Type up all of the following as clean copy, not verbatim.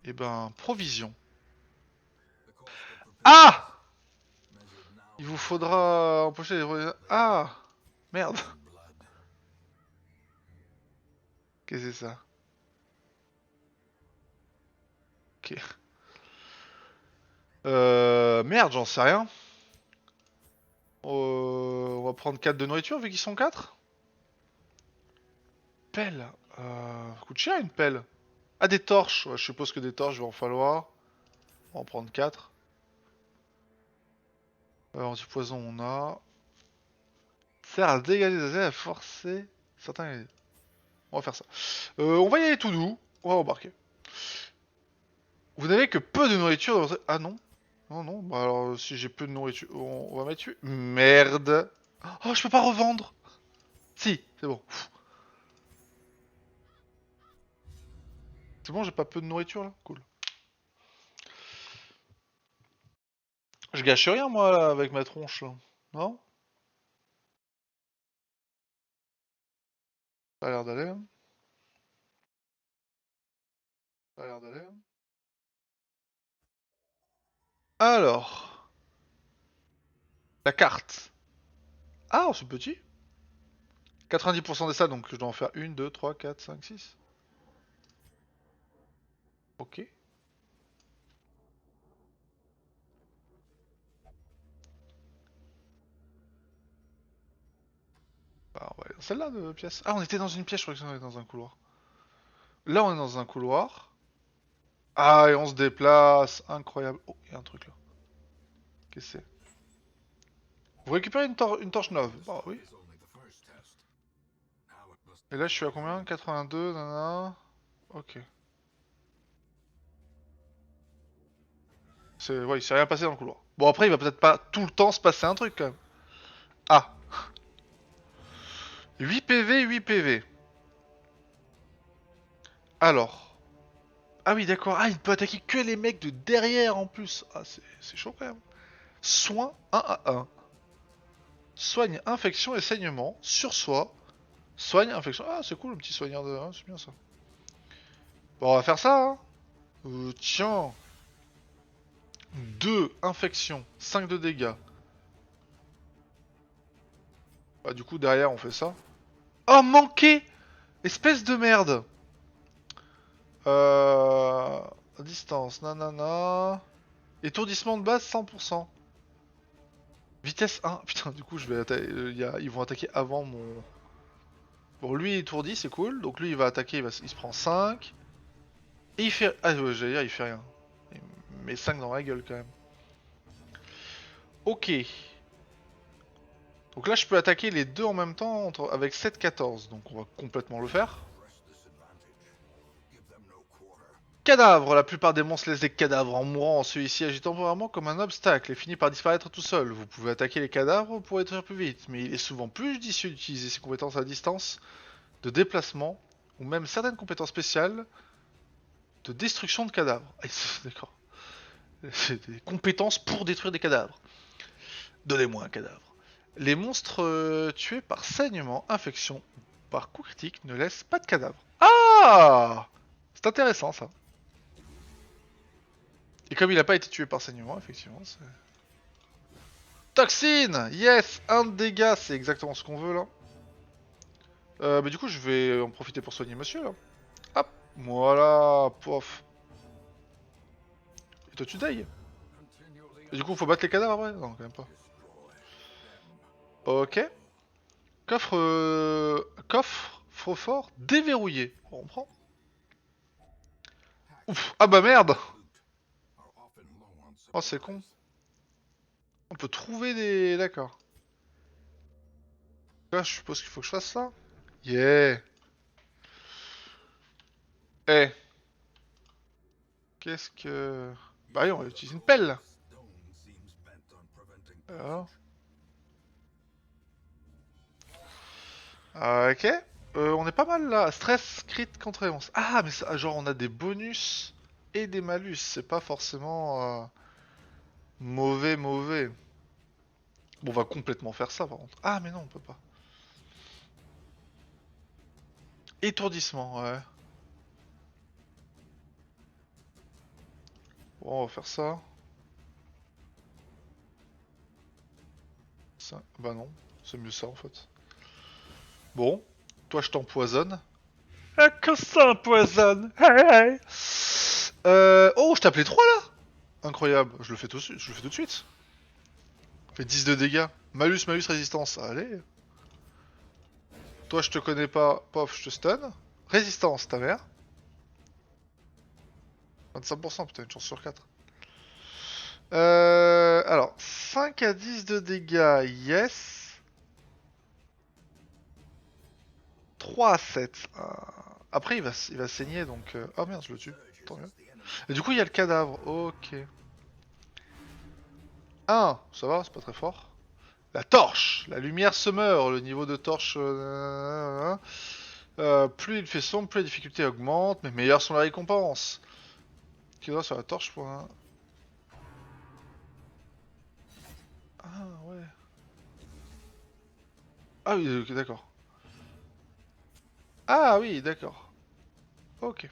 Et ben, provision. Ah! Il vous faudra empocher les... Ah! Merde. Qu'est-ce que c'est ça? Ok. Merde, j'en sais rien. On va prendre 4 de nourriture vu qu'ils sont 4. Pelle. Coûte cher une pelle. Ah, des torches. Ouais, je suppose que des torches, il va en falloir. On va en prendre 4. Anti-poison, on a. Sert à dégager des ailes, à forcer certains. On va faire ça. On va y aller tout doux. On va embarquer. Vous n'avez que peu de nourriture dans votre... Ah non. Non, non. Bah alors, si j'ai peu de nourriture, on va mettre tuer. Merde. Oh, je peux pas revendre. Si, c'est bon. C'est bon, j'ai pas peu de nourriture là. Cool. Je gâche rien moi là, avec ma tronche là. Non? Ça a l'air d'aller, hein. Ça a l'air d'aller, hein. Alors, la carte. Ah, c'est petit. 90% des salles, donc je dois en faire 1, 2, 3, 4, 5, 6. Ok. Bah, on va aller dans celle-là de pièce. Ah, on était dans une pièce, je crois que on était dans un couloir. Là, on est dans un couloir. Ah, et on se déplace. Incroyable. Oh, il y a un truc là. Qu'est-ce que c'est? Vous récupérez une torche neuve. Bah oui. Et là, je suis à combien? 82, nanana. Ok. Ouais, il s'est rien passé dans le couloir. Bon, après, il va peut-être pas tout le temps se passer un truc quand même. Ah, 8 PV, 8 PV. Alors. Ah oui, d'accord. Ah, il peut attaquer que les mecs de derrière en plus. Ah, c'est chaud quand même. Soin 1 à 1. Soigne infection et saignement sur soi. Soigne infection. Ah, c'est cool le petit soigneur de. Hein, c'est bien ça. Bon, on va faire ça, hein. Tiens. 2 infections, 5 de dégâts. Bah, du coup, derrière, on fait ça. Oh, manqué! Espèce de merde! Euh. Distance, nanana. Étourdissement de base 100%. Vitesse 1. Putain, du coup, ils vont attaquer avant mon. Bon, lui, il étourdi, c'est cool. Donc, lui, il va attaquer, il se prend 5. Et il fait. Ah, ouais, j'allais dire, il fait rien. Il met 5 dans la gueule quand même. Ok. Donc là, je peux attaquer les deux en même temps avec 7-14. Donc, on va complètement le faire. Cadavre. La plupart des monstres laissent des cadavres en mourant. Celui-ci agit temporairement comme un obstacle et finit par disparaître tout seul. Vous pouvez attaquer les cadavres pour être plus vite, mais il est souvent plus judicieux d'utiliser ses compétences à distance, de déplacement, ou même certaines compétences spéciales de destruction de cadavres. Ah, d'accord. C'est des compétences pour détruire des cadavres. Donnez-moi un cadavre. Les monstres tués par saignement, infection ou par coup critique ne laissent pas de cadavre. Ah! C'est intéressant ça. Et comme il n'a pas été tué par saignement, effectivement, c'est... Toxine! Yes! Un de dégâts, c'est exactement ce qu'on veut là. Mais du coup, je vais en profiter pour soigner monsieur là. Hop! Voilà! Pof! Et toi, tu dailles. Et du coup, faut battre les cadavres après? Non, quand même pas. Ok. Coffre. Coffre fort déverrouillé. On prend. Ouf! Ah bah merde! Oh, c'est con. On peut trouver des. D'accord. Là, je suppose qu'il faut que je fasse ça. Yeah! Eh! Qu'est-ce que. Bah oui, on va utiliser une pelle! Alors. Ok. On est pas mal là. Stress, crit, contre réponse. Ah, mais ça, genre on a des bonus et des malus. C'est pas forcément mauvais, mauvais. Bon, on va complètement faire ça par contre. Ah, mais non, on peut pas. Étourdissement, ouais. on va faire ça. Ça, bah non, c'est mieux ça en fait. Bon, toi je t'empoisonne. Ah, que ça empoisonne. Hey, hey. Oh, je t'appelais 3 là. Incroyable, je le fais tout de suite. Je le fais tout de suite. Fait 10 de dégâts. Malus, malus, résistance. Allez. Toi je te connais pas. Pof, je te stun. Résistance, ta mère. 25%, putain, une chance sur 4. Alors, 5 à 10 de dégâts, yes. 3 à 7. Après, il va saigner, donc... Oh merde, je le tue. Tant mieux. Et du coup, il y a le cadavre. Ok. 1, ça va, c'est pas très fort. La torche. La lumière se meurt. Le niveau de torche... plus il fait sombre, plus la difficulté augmente, mais meilleures sont les récompenses. Qui doit sur la torche pour un... Ah ouais. Ah oui, ok, d'accord. Ah oui, d'accord. Ok.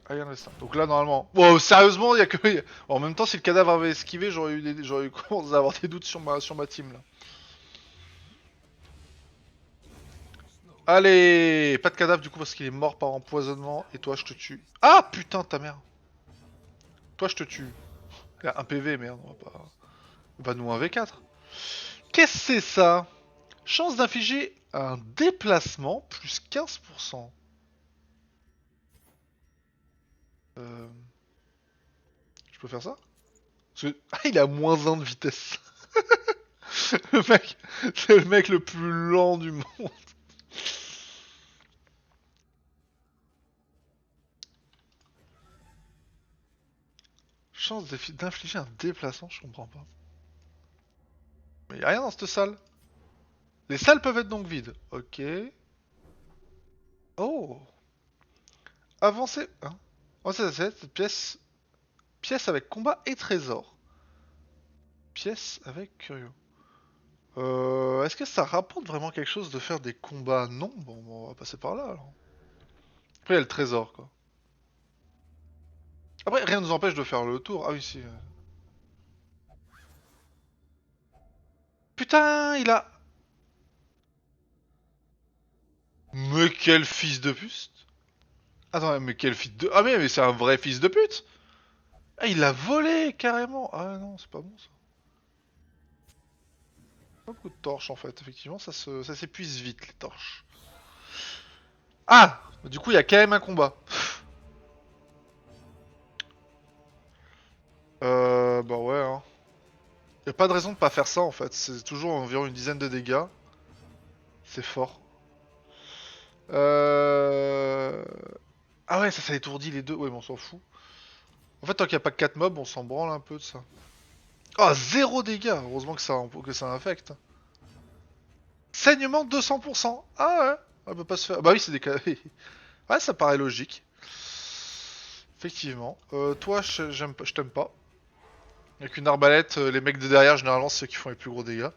Iron Resistance. Donc là, normalement... Bon, sérieusement, il y a que... En même temps, si le cadavre avait esquivé, j'aurais eu commencé à avoir des doutes sur ma team, là. Allez, pas de cadavre, du coup, parce qu'il est mort par empoisonnement. Et toi, je te tue. Ah, putain, ta mère. Toi, je te tue. Il a un PV, merde, on va pas... Va nous un V4. Qu'est-ce que c'est ça? Chance d'infliger un déplacement, plus 15%. Euh... Je peux faire ça? Parce que... Ah, il a moins 1 de vitesse. Le mec, c'est le mec le plus lent du monde. Chance d'infliger un déplacement, je comprends pas. Mais y'a rien dans cette salle. Les salles peuvent être donc vides. Ok. Oh. Avancez. Hein. Oh, c'est cette pièce. Pièce avec combat et trésor. Pièce avec curieux. Est-ce que ça rapporte vraiment quelque chose de faire des combats? Non. Bon, on va passer par là alors. Après, il y a le trésor quoi. Après, rien ne nous empêche de faire le tour. Ah oui, si. Putain, il a. Mais quel fils de pute! Attends, mais quel fils de... Ah mais c'est un vrai fils de pute! Ah, il l'a volé, carrément! Ah non, c'est pas bon, ça. Pas beaucoup de torches, en fait. Effectivement, ça s'épuise vite, les torches. Ah! Du coup, il y a quand même un combat. Bah ouais, hein. Y a pas de raison de pas faire ça, en fait. C'est toujours environ une dizaine de dégâts. C'est fort. Euh... Ah ouais, ça étourdit les deux. Ouais, mais on s'en fout. En fait, tant qu'il n'y a pas que 4 mobs, on s'en branle un peu de ça. Ah, zéro dégâts! Heureusement que ça infecte. Saignement 200%. Ah ouais, on peut pas se faire. Bah oui, c'est des cas. Ouais, ça paraît logique. Effectivement. Toi, je t'aime pas. Avec une arbalète, les mecs de derrière, généralement, c'est ceux qui font les plus gros dégâts.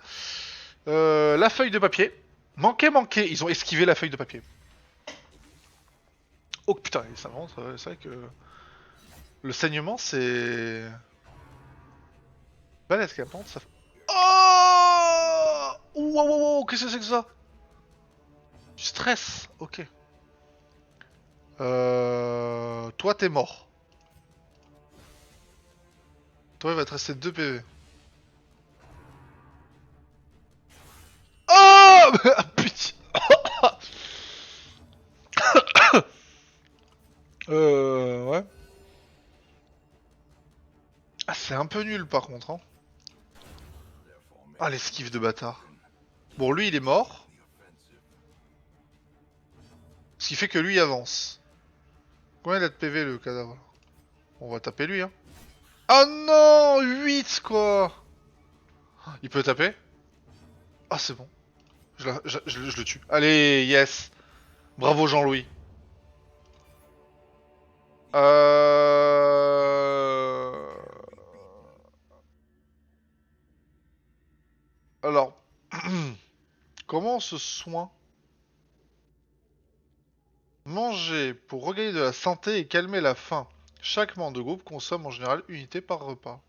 La feuille de papier. Manqué, manqué. Ils ont esquivé la feuille de papier. Oh putain, ça rentre. C'est vrai que le saignement, c'est balèze quand même. Ça... Oh! Wow, wow, wow, qu'est-ce que c'est que ça? Du stress. Ok. Toi, t'es mort. Toi, il va te rester 2 PV. Oh! Putain. Ouais. Ah, c'est un peu nul par contre, hein. Ah, l'esquive de bâtard. Bon, lui, il est mort. Ce qui fait que lui il avance. Combien il a de PV le cadavre? On va taper lui, hein. Oh non! 8 quoi! Il peut taper? Ah, c'est bon. Je le tue. Allez, yes! Bravo Jean-Louis. Euh... Alors, comment on se soigne? Manger pour regagner de la santé et calmer la faim. Chaque membre de groupe consomme en général une unité par repas.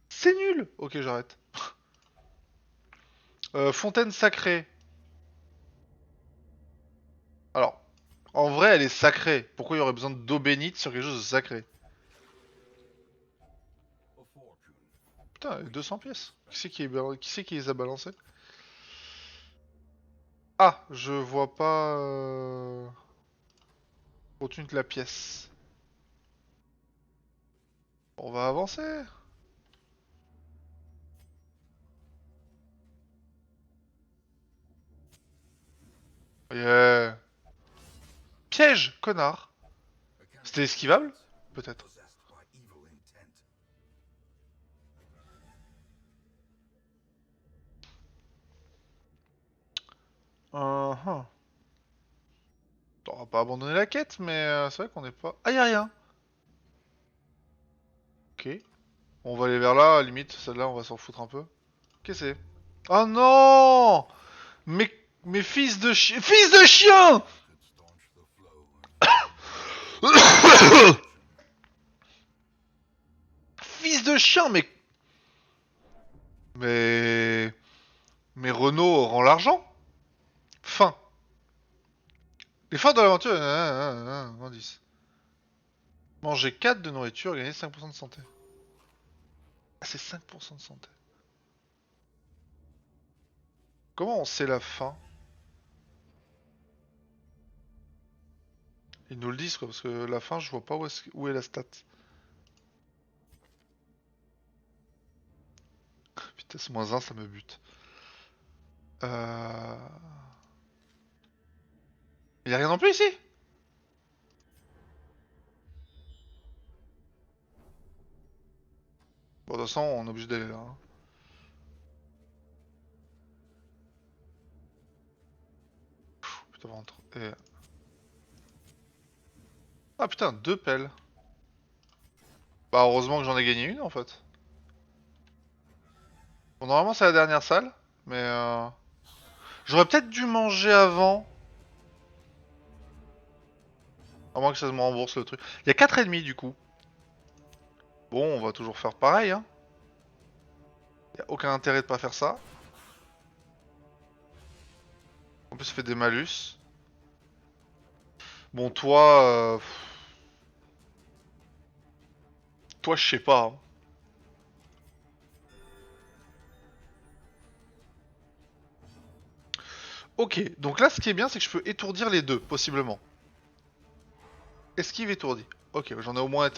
C'est nul! Ok, j'arrête. Fontaine sacrée. Alors, en vrai, elle est sacrée. Pourquoi il y aurait besoin d'eau bénite sur quelque chose de sacré? Putain, 200 pièces. Qui c'est qui les a balancées? Ah, je vois pas... Contenu de la pièce. On va avancer. Yeah. Piège, connard. C'était esquivable? Peut-être. Uh-huh. On va pas abandonner la quête, mais c'est vrai qu'on est pas... Ah, y'a rien. Ok. On va aller vers là, à la limite. Celle-là, on va s'en foutre un peu. Qu'est-ce que c'est? Oh non! Mais fils de chien... Fils de chien! Fils de chien, mais... Mais... Mais Renault rend l'argent? Fin. L'effort de l'aventure... indice. Manger 4 de nourriture, gagner 5% de santé. Ah, c'est 5% de santé. Comment on sait la fin? Ils nous le disent quoi, parce que la fin, je vois pas où est la stat. Vitesse -1, ça me bute. Euh... Y'a rien non plus ici? Bon, de toute façon, on est obligé d'aller là. Hein. Putain, rentre. Ah putain, 2 pelles. Bah, heureusement que j'en ai gagné une en fait. Bon, normalement, c'est la dernière salle, mais j'aurais peut-être dû manger avant. À moins que ça me rembourse le truc. Il y a 4 ennemis du coup. Bon, on va toujours faire pareil, hein. Y a aucun intérêt de pas faire ça. En plus, ça fait des malus. Bon, toi... Toi, je sais pas. Hein. Ok, donc là, ce qui est bien, c'est que je peux étourdir les deux, possiblement. Esquive étourdi. Ok, j'en ai au moins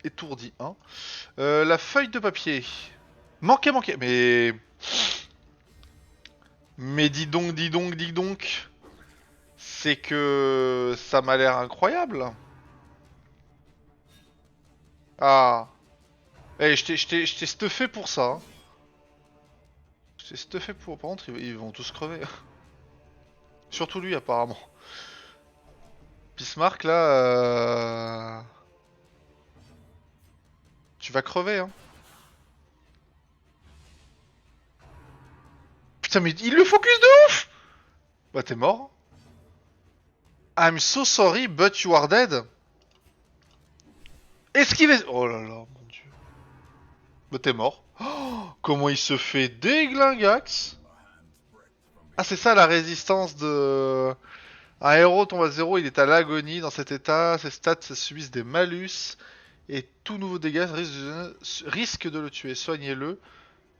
étourdi un. La feuille de papier. Manqué. Mais dis donc, dis donc, dis donc. C'est que ça m'a l'air incroyable. Ah. Eh, je t'ai stuffé pour ça. Hein. Je t'ai stuffé pour... Par contre, ils vont tous crever. Surtout lui, apparemment. Bismarck, là... Tu vas crever, hein. Putain, mais il le focus de ouf. Bah, t'es mort. I'm so sorry, but you are dead. Esquivez... Oh là là, mon dieu. Bah, t'es mort. Oh, comment il se fait déglingax. Ah, c'est ça la résistance de... Un héros tombe à 0, il est à l'agonie. Dans cet état, ses stats subissent des malus. Et tout nouveau dégât risque de le tuer. Soignez-le.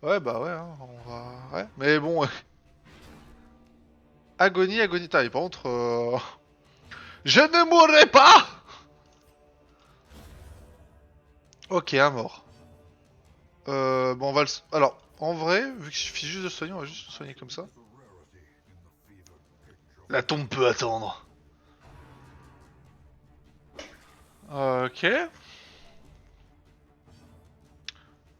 Ouais, bah ouais, hein, on va... Ouais, mais bon... agonie taille. Par contre... Je ne mourrai pas. Ok, un mort. Bon, on va le... Alors, en vrai, vu qu'il suffit juste de soigner, on va juste le soigner comme ça. La tombe peut attendre. Ok.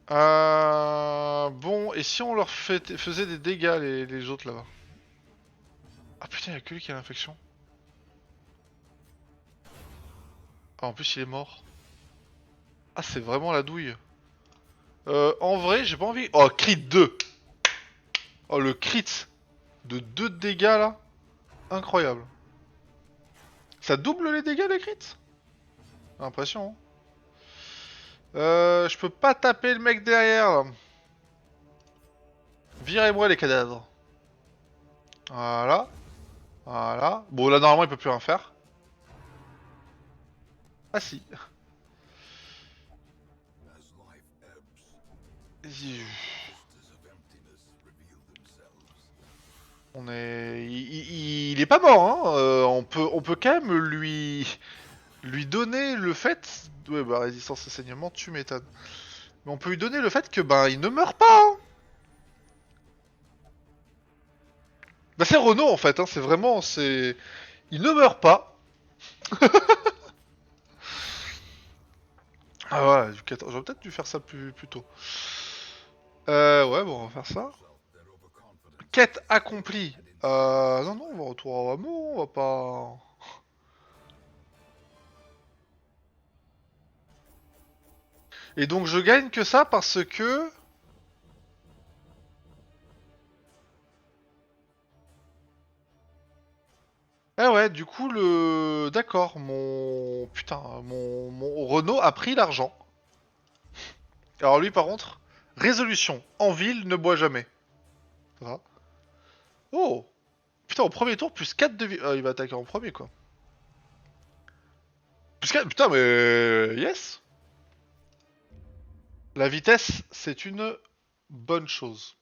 Bon, et si on leur faisait des dégâts, les autres là-bas? Ah putain, y'a que lui qui a l'infection. Ah, en plus, il est mort. Ah, c'est vraiment la douille. En vrai, j'ai pas envie... Oh, crit 2. Oh, le crit de 2 dégâts là. Incroyable. Ça double les dégâts, les crits? J'ai l'impression. Je peux pas taper le mec derrière. Virez-moi les cadavres. Voilà. Voilà. Bon, là, normalement, il peut plus rien faire. Ah si. On est... il est pas mort, hein. On peut quand même lui donner le fait... Ouais, bah, résistance et saignement, tu m'étonnes. Mais on peut lui donner le fait que, bah, il ne meurt pas, hein. Bah, c'est Renault, en fait, hein. C'est vraiment... c'est... Il ne meurt pas. Ah ouais, du 14. J'aurais peut-être dû faire ça plus tôt. Ouais, bon, on va faire ça. Quête accomplie. Non, on va retourner à Wamo, on va pas... Et donc je gagne que ça parce que... Ah ouais, du coup le... D'accord, mon... Putain, mon Renault a pris l'argent. Alors lui par contre, résolution. En ville, ne bois jamais. Ça va. Oh. Putain, au premier tour, plus 4 de vie. Il va attaquer en premier quoi. Plus 4... Putain mais... Yes. La vitesse, c'est une bonne chose.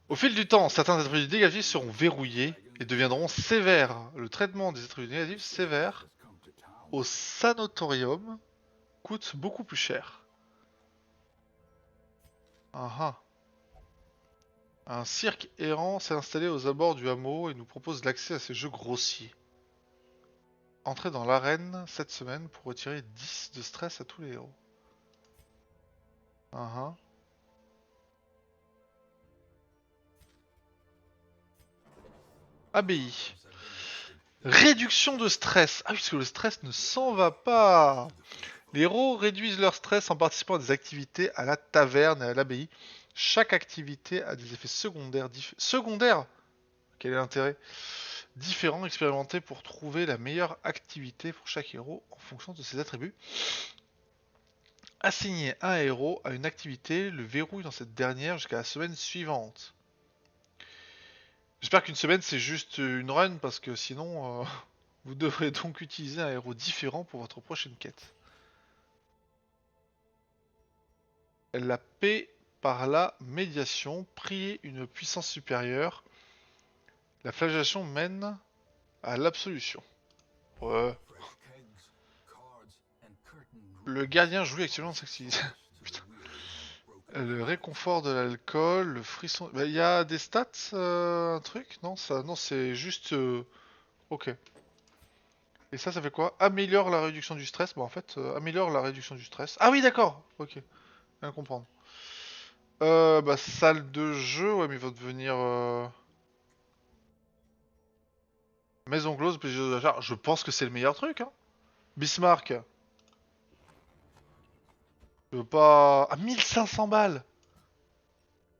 Au fil du temps, certains attributs négatifs seront verrouillés et deviendront sévères. Le traitement des attributs négatifs sévères au sanatorium coûte beaucoup plus cher. Ah ah. Un cirque errant s'est installé aux abords du hameau et nous propose l'accès à ces jeux grossiers. Entrez dans l'arène cette semaine pour retirer 10 de stress à tous les héros. Ah ah. Abbaye. Réduction de stress. Ah oui, parce que le stress ne s'en va pas. Les héros réduisent leur stress en participant à des activités à la taverne et à l'abbaye. Chaque activité a des effets secondaires. Secondaires. Quel est l'intérêt? Différents expérimentés pour trouver la meilleure activité pour chaque héros en fonction de ses attributs. Assigner un héros à une activité le verrouille dans cette dernière jusqu'à la semaine suivante. J'espère qu'une semaine c'est juste une run parce que sinon vous devrez donc utiliser un héros différent pour votre prochaine quête. La paix par la médiation, prier une puissance supérieure. La flagellation mène à l'absolution. Ouais. Le gardien joue actuellement dans cette Putain. Le réconfort de l'alcool, le frisson. Bah, y a des stats, un truc? Non, ça, non, c'est juste. Ok. Et ça fait quoi? Améliore la réduction du stress. Bah, en fait, améliore la réduction du stress. Ah oui, d'accord. Ok. Bien comprendre. Bah, salle de jeu. Ouais, mais il va devenir. Maison close, plaisir de charge. Je pense que c'est le meilleur truc, hein. Bismarck. Je veux pas. Ah, 1500 balles!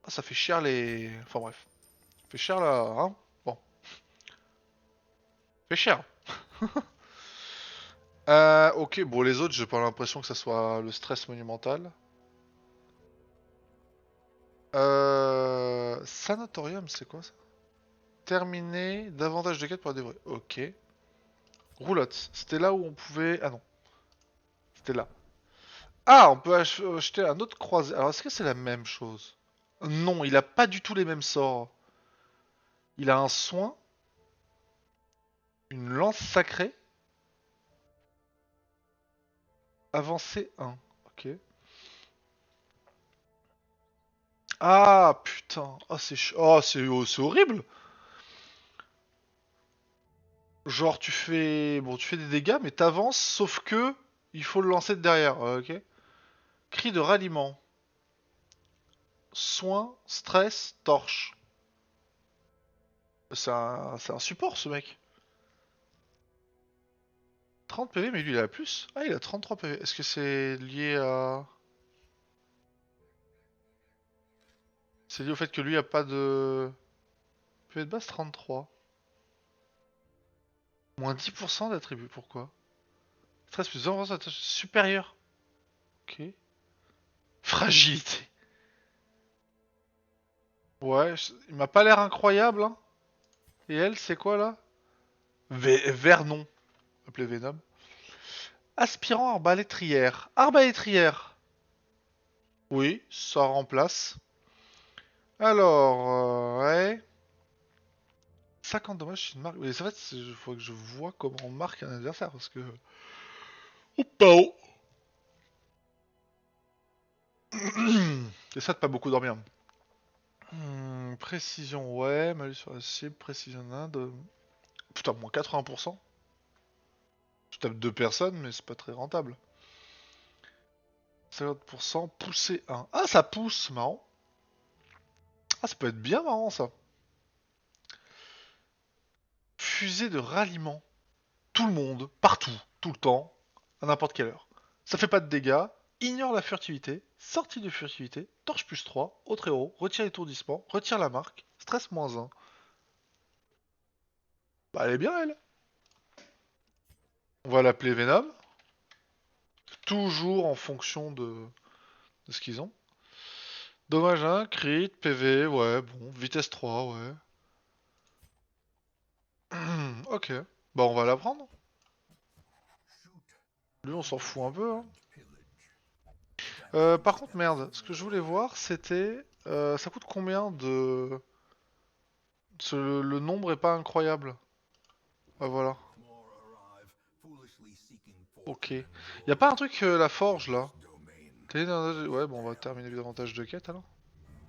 Ah, ça fait cher les. Enfin bref. Ça fait cher là, hein? Bon. Ça fait cher. Ok, bon, les autres, j'ai pas l'impression que ça soit le stress monumental. Sanatorium, c'est quoi ça? Terminer davantage de quêtes pour la débrouiller. Ok. Roulotte, c'était là où on pouvait. Ah non, c'était là. Ah, on peut acheter un autre croisé. Alors, est-ce que c'est la même chose? Non, il a pas du tout les mêmes sorts. Il a un soin, une lance sacrée, avancée 1. Ok. Ah, putain. Oh, c'est horrible. Genre, tu fais. Bon, tu fais des dégâts, mais t'avances, sauf que. Il faut le lancer de derrière. Ok. Cri de ralliement. Soin, stress, torche. C'est un support, ce mec. 30 PV, mais lui, il a plus. Ah, il a 33 PV. Est-ce que c'est lié à. C'est lié au fait que lui a pas de. PV de base 33. Moins 10% d'attributs, pourquoi? Stress plus 20% d'attache supérieure. Ok. Fragilité. Ouais, il m'a pas l'air incroyable, hein. Et elle, c'est quoi là? Vernon, appelé Venom. Aspirant arbalétrière. Arbalétrière. Oui, ça remplace. Alors, ouais. 50 dommages, c'est une marque. Mais en fait, il faut que je vois comment on marque un adversaire parce que. Oh, pao. C'est ça de pas beaucoup dormir. Précision, ouais. Malus sur la cible, précision d'Inde. Putain, moins 80%. Je tape 2 personnes, mais c'est pas très rentable. 50%, pousser 1. Ah, ça pousse, marrant. Ah, ça peut être bien marrant ça. Fusée de ralliement. Tout le monde, partout, tout le temps, à n'importe quelle heure. Ça fait pas de dégâts, ignore la furtivité, sortie de furtivité, torche plus 3, autre héros, retire l'étourdissement, retire la marque, stress moins 1. Bah elle est bien elle. On va l'appeler Venom. Toujours en fonction de ce qu'ils ont. Dommage 1, crit, PV, ouais, bon, vitesse 3, ouais. Ok, bah on va la prendre. Lui on s'en fout un peu, hein. Par contre, merde, ce que je voulais voir c'était... ça coûte combien de... Le nombre est pas incroyable. Ah voilà. Ok. Y a pas un truc la forge là? Ouais bon on va terminer les avantages de quête alors.